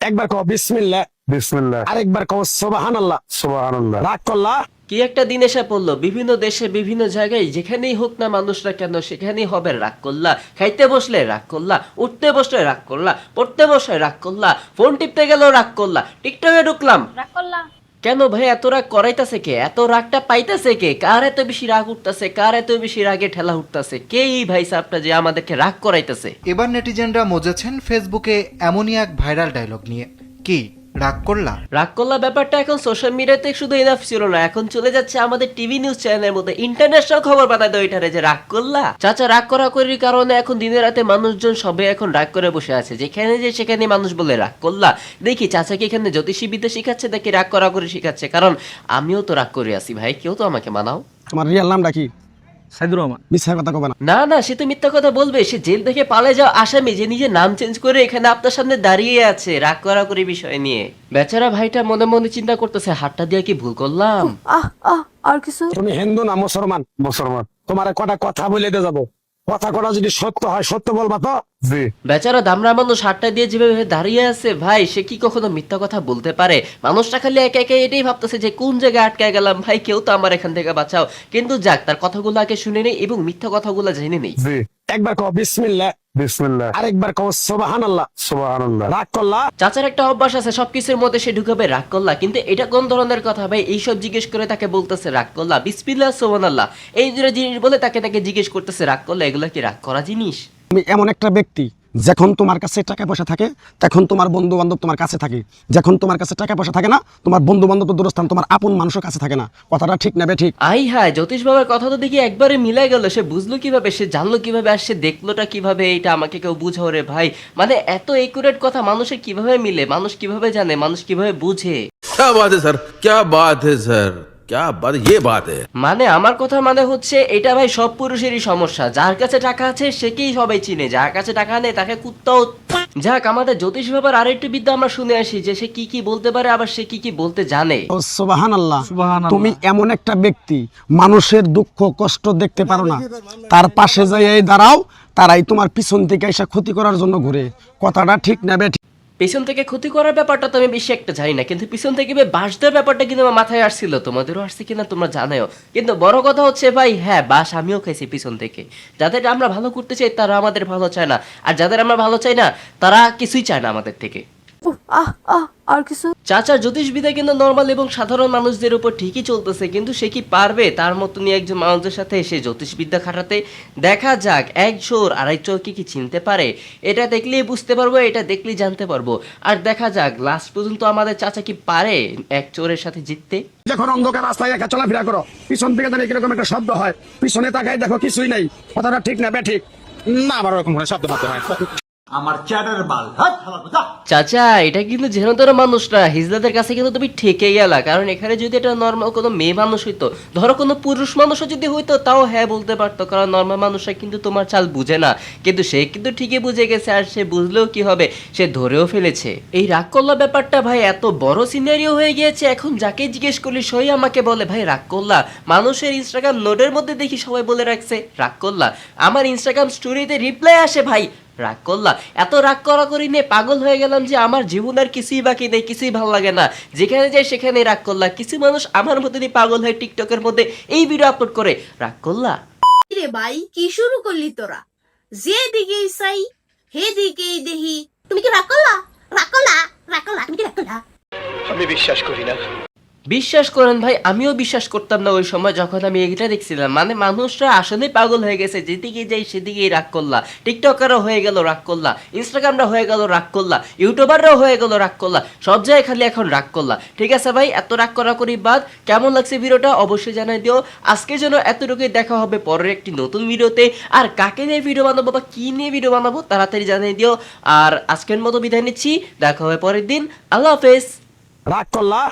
একবার কও বিসমিল্লাহ, বিসমিল্লাহ, আরেকবার কও সুবহানাল্লাহ। সুবহানাল্লাহ। রাগ করলা? কি একটা দিন এসে পড়লো, বিভিন্ন দেশে বিভিন্ন জায়গায় যেখানেই হোক না মানুষরা কেন সেখানেই হবে রাগ করলা। খাইতে বসলে রাগ করলা, উঠতে বসলে রাগ করলা, পড়তে বসলে রাগ করলা, ফোন টিপতে গেলেও রাগ করলা, টিকটকে ঢুকলাম রাগ করলা। কেন ভাই? এত রাগ করাইতাছে কে? এত রাগটা পাইতাছে কে? কার এত বেশি রাগ উঠতাছে? কার এত বেশি রাগে ঠেলা উঠতাছে? কেই ভাই সাপটা যে আমাদেরকে রাগ করাইতাছে? এবার নেটিজেনরা মজেছেন ফেসবুকে এমনই এক ভাইরাল ডায়লগ নিয়ে। কি রাগ করলা? রাগ করলা ব্যাপারটা এখন সোশ্যাল মিডিয়াতে শুধু ইনাফ ছিল না, এখন চলে যাচ্ছে আমাদের টিভি নিউজ চ্যানেলের মধ্যে, ইন্টারন্যাশনাল খবর বানায় দেয় এটারে যে রাগ করলা। চাচা রাগ করার কারণে এখন দিনে রাতে মানুষজন সবাই এখন রাগ করে বসে আছে, যেখানে যে সেখানে মানুষ বলে রাগ করলা। দেখি চাচাকে এখানে জ্যোতিষী বিদ্যা শিখাচ্ছে নাকি রাগ করা করে শিখাচ্ছে, কারণ আমিও তো রাগ করে আছি ভাই, কেউ তো আমাকে মানাও। তোমার রিয়াল নামটা কি? সাইদুর রহমান। মিথ্যা কথা কবে না। না না, সে তো মিথ্যা কথা বলবে। সে জেল থেকে পালে যাওয়া আসামি, যে নিজের নাম চেঞ্জ করে এখানে আপনার সামনে দাঁড়িয়ে আছে রাগ করা করে বিষয় নিয়ে। বেচারা ভাইটা মনে মনে চিন্তা করতেছে, হাতটা দিয়ে কি ভুল করলাম? আর কিছু? তুমি হিন্দু না মুসলমান? মুসলমান। তোমার কটা কথা বলে দিয়ে যাবো, কথা কটা যদি সত্য হয় সত্য বলবা তো। জি। বেচারা দামরা মানুষ হাতটা দিয়ে যেভাবে দাঁড়িয়ে আছে ভাই, সে কি কখনো মিথ্যা কথা বলতে পারে? মানুষটা খালি একে একে এটাই ভাবতেছে যে কোন জায়গায় আটকে গেলাম ভাই, কেউ তো আমার এখান থেকে বাঁচাও। কিন্তু যাক, তার কথাগুলো আগে শুনে নেই এবং মিথ্যা কথাগুলো জেনে নেই। জি। একবার কও বিসমিল্লাহ, বিসমিল্লাহ, আরেকবার কও সুবহানাল্লাহ। সুবহানাল্লাহ। রাগ করলা? চাচার একটা অভ্যাস আছে, সবকিছুর মধ্যে সে ঢুকাবে রাগ করলা, কিন্তু এটা কোন ধরনের কথা ভাই? এইসব জিজ্ঞেস করে তাকে বলতেছে রাগ করলা, বিসমিল্লাহ সুবহানাল্লাহ, এই দুটো জিনিস বলে তাকে জিজ্ঞেস করতেছে রাগ করলা। এগুলা কি রাগ করা জিনিস? তুমি এমন একটা ব্যক্তি, যখন তোমার কাছে টাকা পয়সা থাকে তখন তোমার বন্ধু বান্ধব তোমার কাছে থাকে, যখন তোমার কাছে টাকা পয়সা থাকে না তোমার বন্ধু বান্ধব তো দূরস্থান, তোমার আপন মানুষের কাছে থাকে না। কথাটা ঠিক না বে ঠিক? আই হায়, জ্যোতিষ বাবার কথা তো দেখি একবারে মিলাই গেল। সে বুঝলো কিভাবে, সে জানলো কিভাবে, আর সে দেখলোটা কিভাবে? এটা আমাকে কেউ বুঝাও রে ভাই। মানে এত একুরেট কথা মানুষের কিভাবে মিলে, মানুষ কিভাবে জানে, মানুষ কিভাবে বুঝে? क्या बात है सर, क्या बात है सर, क्या बात, ये बात है। মানে আমার কথা মানে হচ্ছে এটা ভাই সব পুরুষেরই সমস্যা, যার কাছে টাকা আছে সেকেই সবাই চিনে, যার কাছে টাকা নেই তাকে কুত্তাও। যাক, আমাদের জ্যোতিষ বাবার আরেকটু বিদ্যা আমরা শুনে আসি যে সে কি কি বলতে পারে, আবার সে কি কি বলতে জানে। ও সুবহানাল্লাহ। সুবহানাল্লাহ। তুমি এমন একটা ব্যক্তি, মানুষের দুঃখ কষ্ট দেখতে পারো না, তার পাশে যাই দাঁড়াও, তারাই তোমার পিছন থেকে এসে ক্ষতি করার জন্য ঘুরে। কথাটা ঠিক না বে ঠিক? পিছন থেকে ক্ষতি করার ব্যাপারটা তো আমি বেশি একটা জানি না, কিন্তু পিছন থেকে বাঁশ দেওয়ার ব্যাপারটা কিন্তু আমার মাথায় আসছিল, তোমাদেরও আসছে কিনা তোমরা জানাও। কিন্তু বড় কথা হচ্ছে ভাই, হ্যাঁ বাঁশ আমিও খাইছি পিছন থেকে। যাদের আমরা ভালো করতে চাই তারা আমাদের ভালো চায় না, আর যাদের আমরা ভালো চাই না তারা কিছুই চায় না আমাদের থেকে। আর কিছু? চাচা জ্যোতিষবিদ্যা কিন্তু নর্মাল এবং সাধারণ মানুষদের উপর ঠিকই চলতেছে, কিন্তু সে কি পারবে তার মতনই একজন মানুষের সাথে এসে জ্যোতিষবিদ্যা খাটাতে? দেখা যাক এক চোর আড়াই চোরকে কি চিনতে পারে, এটা দেখলেই বুঝতে পারবো, এটা দেখলেই জানতে পারবো। আর দেখা যাক লাস্ট পর্যন্ত আমাদের চাচা কি পারে এক চোরের সাথে জিততে। যখন অন্ধকার রাস্তায় একা চলাফেরা করো, পিছন থেকে দাঁড়িয়ে কিরকম একটা শব্দ হয়, পিছনে তাকাই দেখো কিছুই নাই। কথাটা ঠিক না বে ঠিক? না, আবার ওরকম করে শব্দ পাতে হয়। চাচা এটা কিন্তু যেন তোর মানুষরা হিজলাদের কাছে কিন্তু তুমি ঠেকে গেলা, কারণ এখানে যদি এটা নর্মাল কোনো মেয়ে মানুষ হইতো, ধরো কোনো পুরুষ মানুষও যদি হইতো তাও হ্যাঁ বলতে পারতো, কারণ নর্মাল মানুষরা কিন্তু তোমার চাল বুঝে না। কিন্তু সে কিন্তু ঠিকই বুঝে গেছে, আর সে বুঝলেও কি হবে, সে ধরেও ফেলেছে। এই রাগ করলা ব্যাপারটা ভাই এত বড় সিনারিও হয়ে গিয়েছে, এখন যাকে জিজ্ঞেস করলি সই আমাকে বলে ভাই রাগ করলা। মানুষের ইনস্টাগ্রাম নোটের মধ্যে দেখি সবাই বলে রাখছে রাগ করলা, আমার ইনস্টাগ্রাম স্টোরিতে রিপ্লাই আসে ভাই রাগ করলা। এত রাগ করা করি নিয়ে পাগল হয়ে গেলাম যে আমার জীবন আর কিছুই বাকি নেই, কিছুই ভালো লাগে না, যেখানে যাই সেখানে রাগ করলা। কিছু মানুষ আমার মতনই পাগল হয়ে টিকটকের মধ্যে এই ভিডিও আপলোড করে রাগ করলা। রে ভাই কি শুরু করলি তোরা? যে দিকেই চাই হে দিকেই দেখি। তুমি কি রাগ করলা? রাগ করলা? রাগ করলা? তুমি কি রাগ করলা? বিশ্বাস করেন ভাই, আমিও বিশ্বাস করতাম না ওই সময় যখন আমি এটা দেখছিলাম। মানে মানুষরা আসলে পাগল হয়ে গেছে, যেদিকে যাই সেদিকেই রাগ করলা। টিকটকারও হয়ে গেল রাগ করলা, ইনস্টাগ্রামরা হয়ে গেল রাগ করলা, ইউটিউবাররাও হয়ে গেল রাগ করলা, সব জায়গায় খালি এখন রাগ করলা। ঠিক আছে ভাই, এত রাগ করা করি বাদ। কেমন লাগছে ভিডিওটা অবশ্যই জানাই দিও। আজকের জন্য এতটুকুই, দেখা হবে পরের একটি নতুন ভিডিওতে। আর কাকে নিয়ে ভিডিও বানাবো বা কি নিয়ে ভিডিও বানাবো তাড়াতাড়ি জানিয়ে দিও। আর আজকের মতো বিদায় নিচ্ছি, দেখা হবে পরের দিন। আল্লাহ হাফেজ। রাগ করলা?